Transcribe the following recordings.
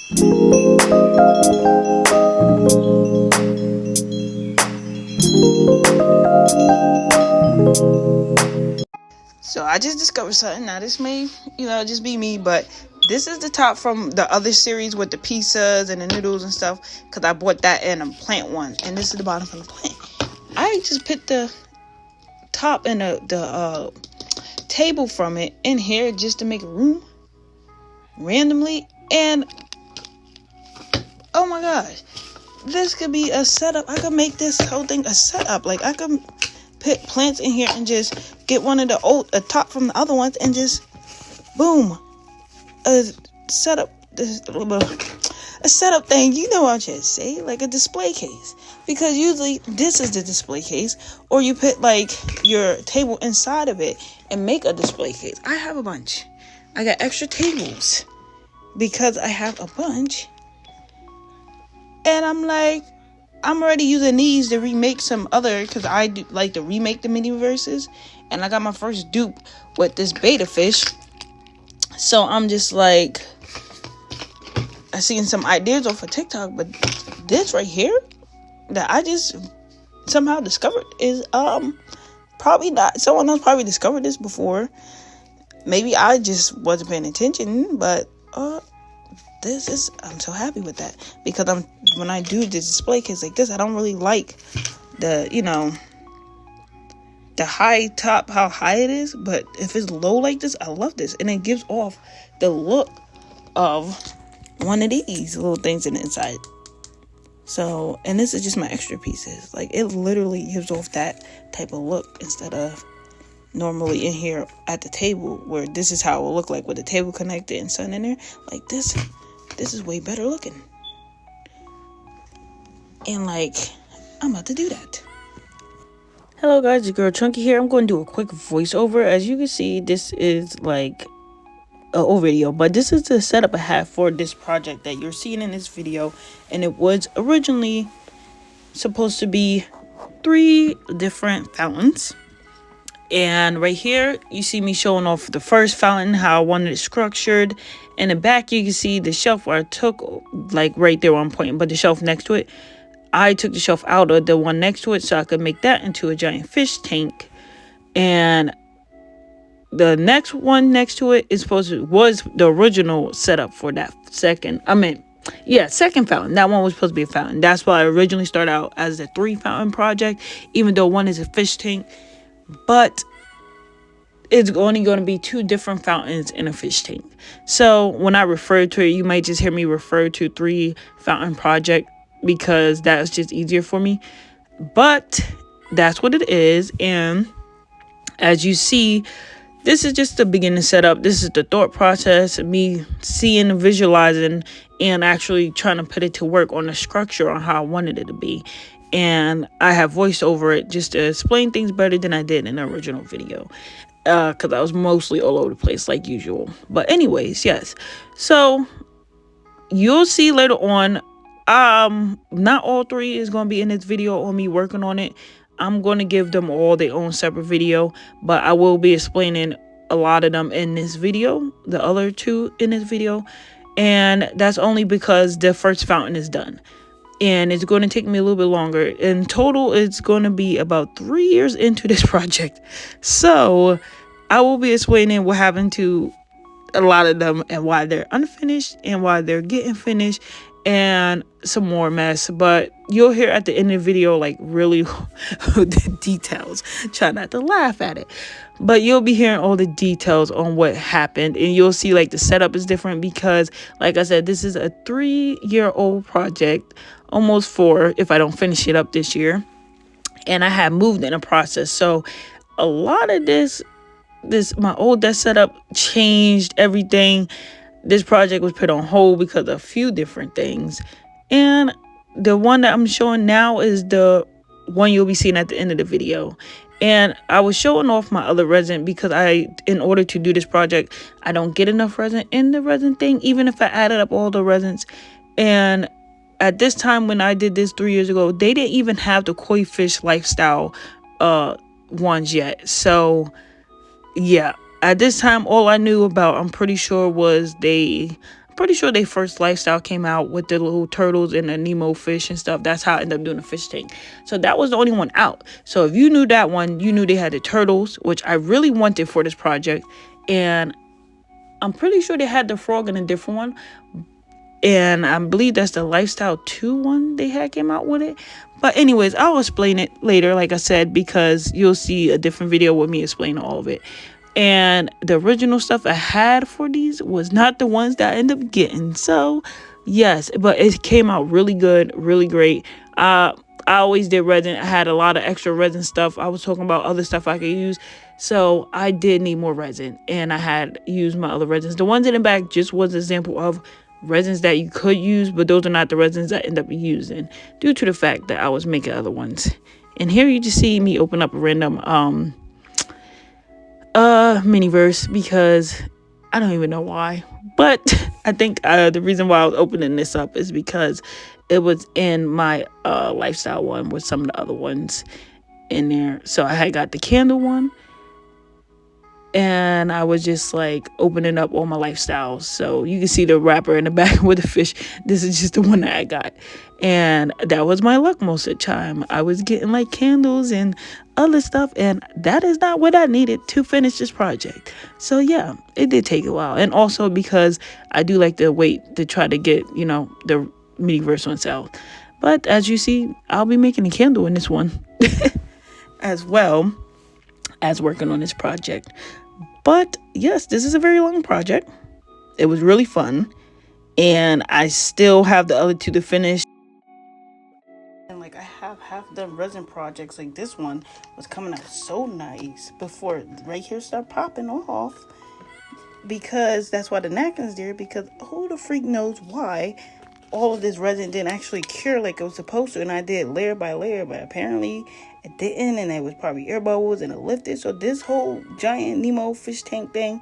So I just discovered something. Now this may, just be me, but this is the top from the other series with the pizzas and the noodles and stuff, because I bought that in a plant one, and this is the bottom from the plant. I just put the top and the table from it in here just to make room randomly, and oh my gosh, this could be a setup. I could make this whole thing a setup. Like, I could put plants in here and just get one of the top from the other ones and just boom, a setup thing. You know what I'm trying to say, like a display case, because usually this is the display case, or you put like your table inside of it and make a display case. I have a bunch. I got extra tables because I have a bunch, and I'm like, I'm already using these to remake some other, because I do like to remake the Miniverses, and I got my first dupe with this beta fish. So I'm just like, I seen some ideas off of TikTok, but this right here that I just somehow discovered is probably not, someone else probably discovered this before. Maybe I just wasn't paying attention, but I'm so happy with that, because when I do the display case like this, I don't really like the high top, how high it is, but if it's low like this, I love this, and it gives off the look of one of these little things in the inside. So, and this is just my extra pieces. Like, it literally gives off that type of look instead of normally in here at the table, where this is how it will look like with the table connected and sun in there. Like, this is way better looking. And like, I'm about to do that. Hello guys, your girl Chunky here. I'm going to do a quick voiceover. As you can see, this is like an old video, but this is the setup I have for this project that you're seeing in this video. And it was originally supposed to be 3 different fountains. And right here, you see me showing off the first fountain, how I wanted it structured. In the back, you can see the shelf where I took, like right there where I'm pointing, but the shelf next to it, I took the shelf out of the one next to it so I could make that into a giant fish tank. And the next one next to it was the original setup for that second fountain. That one was supposed to be a fountain. That's why I originally started out as a 3 fountain project, even though one is a fish tank. But it's only going to be 2 different fountains in a fish tank. So when I refer to it, you might just hear me refer to 3 fountain project, because that's just easier for me. But that's what it is. And as you see, this is just the beginning setup. This is the thought process of me seeing, visualizing, and actually trying to put it to work on the structure on how I wanted it to be. And I have voiced over it just to explain things better than I did in the original video, because I was mostly all over the place like usual. But anyways, yes, so you'll see later on, not all 3 is going to be in this video on me working on it. I'm going to give them all their own separate video, but I will be explaining a lot of them in this video, the other 2 in this video. And that's only because the first fountain is done. And it's going to take me a little bit longer. In total, it's going to be about 3 years into this project. So I will be explaining what happened to a lot of them and why they're unfinished and why they're getting finished, and some more mess. But you'll hear at the end of the video, like, really the details. Try not to laugh at it, but you'll be hearing all the details on what happened. And you'll see, like, the setup is different because, like I said, this is a 3-year-old project, almost 4 if I don't finish it up this year. And I have moved in a process, so a lot of this my old desk setup changed everything. This project was put on hold because of a few different things. And the one that I'm showing now is the one you'll be seeing at the end of the video. And I was showing off my other resin because in order to do this project, I don't get enough resin in the resin thing, even if I added up all the resins. And at this time when I did this 3 years ago, they didn't even have the koi fish lifestyle ones yet. So yeah, at this time, all I knew about, I'm pretty sure, was they I'm pretty sure they first lifestyle came out with the little turtles and the Nemo fish and stuff. That's how I ended up doing the fish tank. So that was the only one out. So if you knew that one, you knew they had the turtles, which I really wanted for this project. And I'm pretty sure they had the frog in a different one. And I believe that's the Lifestyle 2 one they had came out with it. But anyways, I'll explain it later, like I said, because you'll see a different video with me explaining all of it. And the original stuff I had for these was not the ones that I ended up getting. So, yes, but it came out really good, really great. I always did resin. I had a lot of extra resin stuff. I was talking about other stuff I could use. So I did need more resin. And I had used my other resins. The ones in the back just was an example of resins that you could use, but those are not the resins I end up using due to the fact that I was making other ones. And here you just see me open up a random Miniverse because I don't even know why, but I think the reason why I was opening this up is because it was in my lifestyle one with some of the other ones in there. So I had got the candle one, and I was just like opening up all my lifestyles. So you can see the wrapper in the back with the fish. This is just the one that I got. And that was my luck most of the time. I was getting like candles and other stuff. And that is not what I needed to finish this project. So yeah, it did take a while. And also because I do like to wait to try to get, you know, the Miniverse on sale. But as you see, I'll be making a candle in this one as well as working on this project. But yes, this is a very long project. It was really fun, and I still have the other two to finish. And like I have half done resin projects. Like this one was coming out so nice before right here start popping off, because that's why the napkin's there, because who the freak knows why all of this resin didn't actually cure like it was supposed to. And I did layer by layer, but apparently it didn't, and it was probably air bubbles and it lifted. So this whole giant Nemo fish tank thing,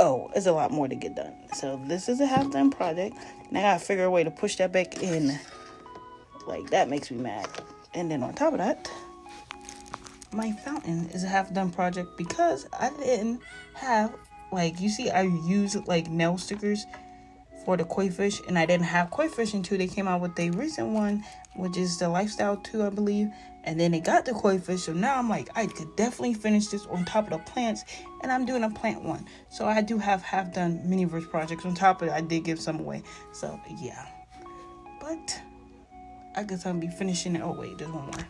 it's a lot more to get done. So this is a half done project, and I gotta figure a way to push that back in. Like, that makes me mad. And then on top of that, my fountain is a half done project because I didn't have, like, you see I used like nail stickers for the koi fish, and I didn't have koi fish until they came out with the recent one, which is the Lifestyle 2, I believe. And then they got the koi fish, so now I'm like, I could definitely finish this on top of the plants, and I'm doing a plant one. So I do have half done Miniverse projects. On top of it, I did give some away. So yeah, but I guess I'll be finishing it. Oh wait, there's one more.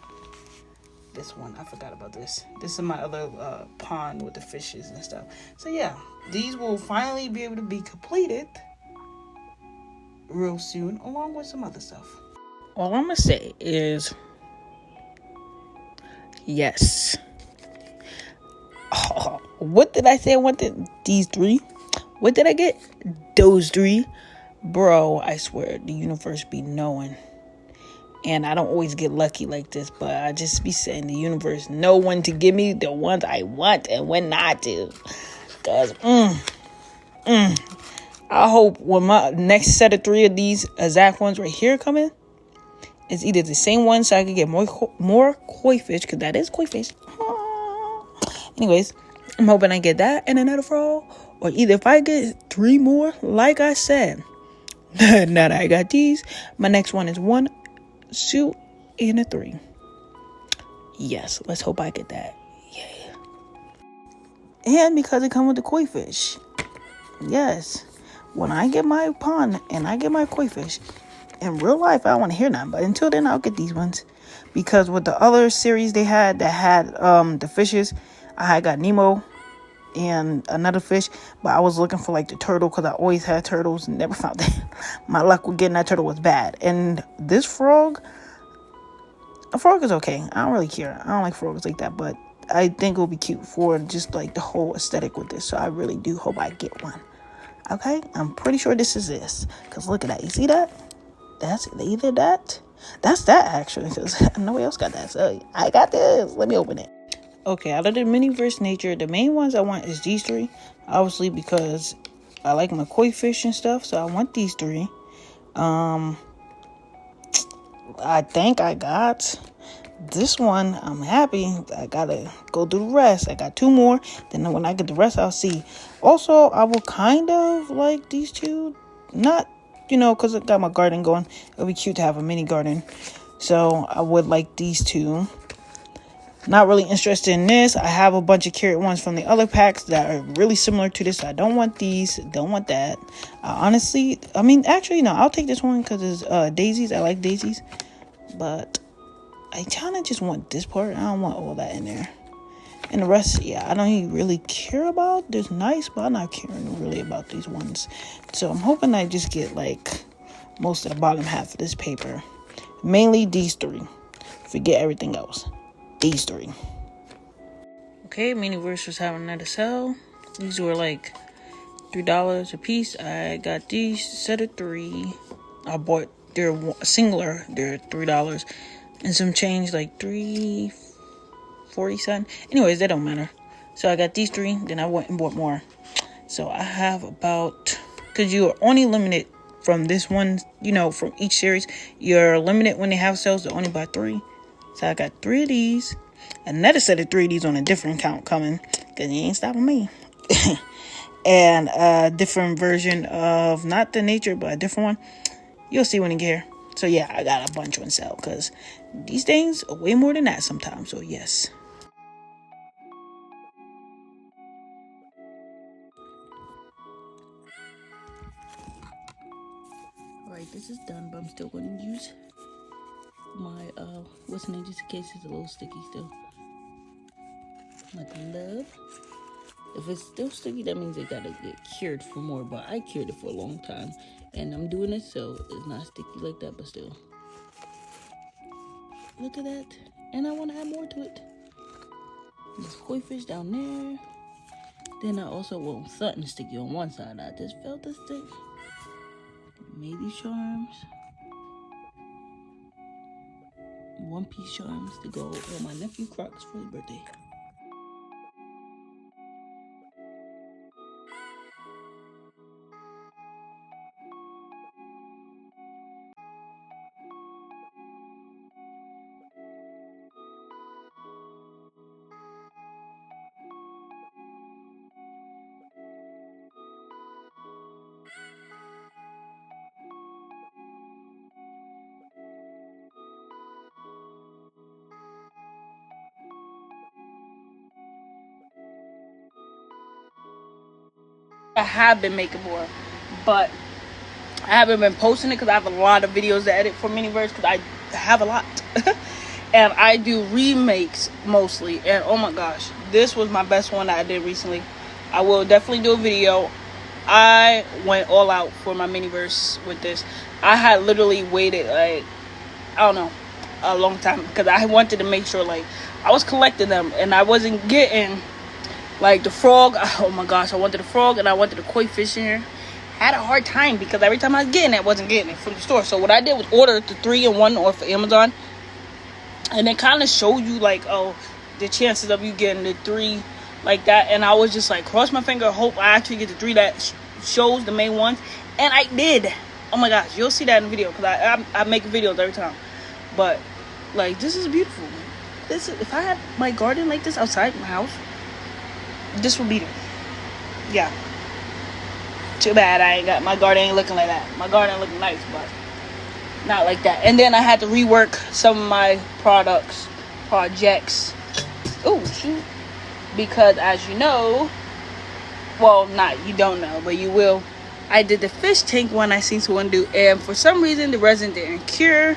This one, I forgot about this. This is my other pond with the fishes and stuff. So yeah, these will finally be able to be completed real soon, along with some other stuff. All I'm gonna say is yes. Oh, what did I say I wanted? These three? What did I get? Those three? Bro, I swear, the universe be knowing. And I don't always get lucky like this, but I just be saying the universe know when to give me the ones I want and when not to. Because, I hope when my next set of 3 of these exact ones right here come in, it's either the same one so I can get more koi fish, because that is koi fish. Anyways, I'm hoping I get that and another frog, or either if I get 3 more, like I said, now that I got these, my next one is 1, 2, and a 3. Yes, let's hope I get that. Yeah. And because it comes with the koi fish. Yes. When I get my pond and I get my koi fish, in real life, I don't want to hear nothing. But until then, I'll get these ones. Because with the other series they had that had the fishes, I had got Nemo and another fish. But I was looking for like the turtle, because I always had turtles and never found that. My luck with getting that turtle was bad. And this frog, a frog is okay. I don't really care. I don't like frogs like that. But I think it'll be cute for just like the whole aesthetic with this. So I really do hope I get one. Okay, I'm pretty sure this is this. Because look at that. You see that? That's either that. That's that, actually. Because nobody else got that. So I got this. Let me open it. Okay, out of the Miniverse nature, the main ones I want is these 3. Obviously, because I like my koi fish and stuff. So I want these 3. I think I got this one, I'm happy. I gotta go do the rest. I got 2 more. Then when I get the rest, I'll see. Also, I will kind of like these 2. Not, because I got my garden going. It'll be cute to have a mini garden. So I would like these 2. Not really interested in this. I have a bunch of carrot ones from the other packs that are really similar to this. I don't want these. Don't want that. Actually, no. I'll take this one because it's daisies. I like daisies. But I kind of just want this part. I don't want all that in there. And the rest, yeah, I don't even really care about. They're nice, but I'm not caring really about these ones. So I'm hoping I just get like most of the bottom half of this paper. Mainly these 3. Forget everything else. These 3. Okay, Miniverse was having another sale. These were like $3 a piece. I got these set of 3. I bought their singular. They're $3 and some change, like $3.40 something. Anyways, that don't matter. So I got these 3. Then I went and bought more. So I have about, because you are only limited from this one, from each series. You're limited when they have sales to only buy 3. So I got 3 of these. Another set of 3 of these on a different account coming. Because you ain't stopping me. And a different version of, not the nature, but a different one. You'll see when you get here. So yeah, I got a bunch on sale. Because these things are way more than that sometimes. So yes. Alright, this is done. But I'm still going to use my what's the name, just in case it's a little sticky still. My glove. If it's still sticky, that means it gotta get cured for more, but I cured it for a long time and I'm doing it so it's not sticky like that, but still, look at that. And I want to add more to it. There's koi fish down there. Then I also want something sticky on one side. I just felt the stick. Maybe charms. One piece charms to go on my nephew Crocs for his birthday. I have been making more, but I haven't been posting it because I have a lot of videos to edit for Miniverse because I have a lot. And I do remakes mostly. And oh my gosh, this was my best one that I did recently. I will definitely do a video. I went all out for my Miniverse with this. I had literally waited like, I don't know, a long time because I wanted to make sure like I was collecting them and I wasn't getting like the frog. Oh my gosh, I wanted the frog and I wanted the koi fish in here. Had a hard time because every time I was getting it, I wasn't getting it from the store. So what I did was order the 3-in-1 off of Amazon. And it kind of showed you like, oh, the chances of you getting the 3 like that. And I was just like, cross my finger, hope I actually get the 3 that shows the main ones. And I did. Oh my gosh, you'll see that in the video because I make videos every time. But like, this is beautiful. This is, if I had my garden like this outside my house, this would be there. Yeah. Too bad I ain't got, my garden ain't looking like that. My garden looking nice, but not like that. And then I had to rework some of my projects. Oh shoot. Because as you know, well, not you don't know, but you will, I did the fish tank one I seen someone do, and for some reason the resin didn't cure.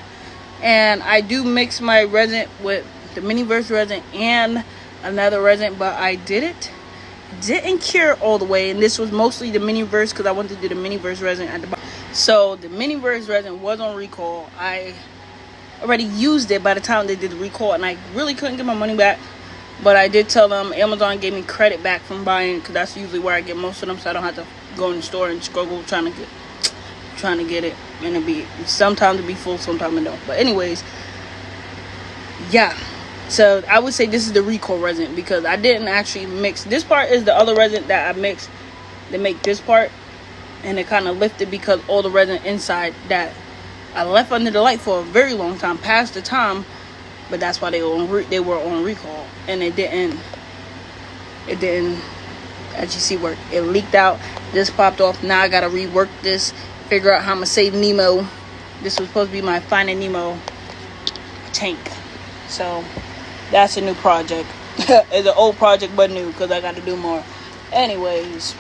And I do mix my resin with the Miniverse resin and another resin, but I didn't cure all the way. And this was mostly the Miniverse because I wanted to do the Miniverse resin at the bottom. So the Miniverse resin was on recall. I already used it by the time they did the recall, and I really couldn't get my money back. But I did tell them Amazon gave me credit back from buying, because that's usually where I get most of them, so I don't have to go in the store and struggle trying to get it. And it be sometimes it be full, sometimes it don't. But anyways, yeah. So I would say this is the recall resin because I didn't actually mix. This part is the other resin that I mixed to make this part, and it kind of lifted because all the resin inside that I left under the light for a very long time, past the time but that's why they were on recall, and it didn't as you see work. It leaked out. This popped off. Now I gotta rework this, figure out how I'm gonna save Nemo. This was supposed to be my Finding Nemo tank, so that's a new project. It's an old project but new, because I gotta do more. Anyways,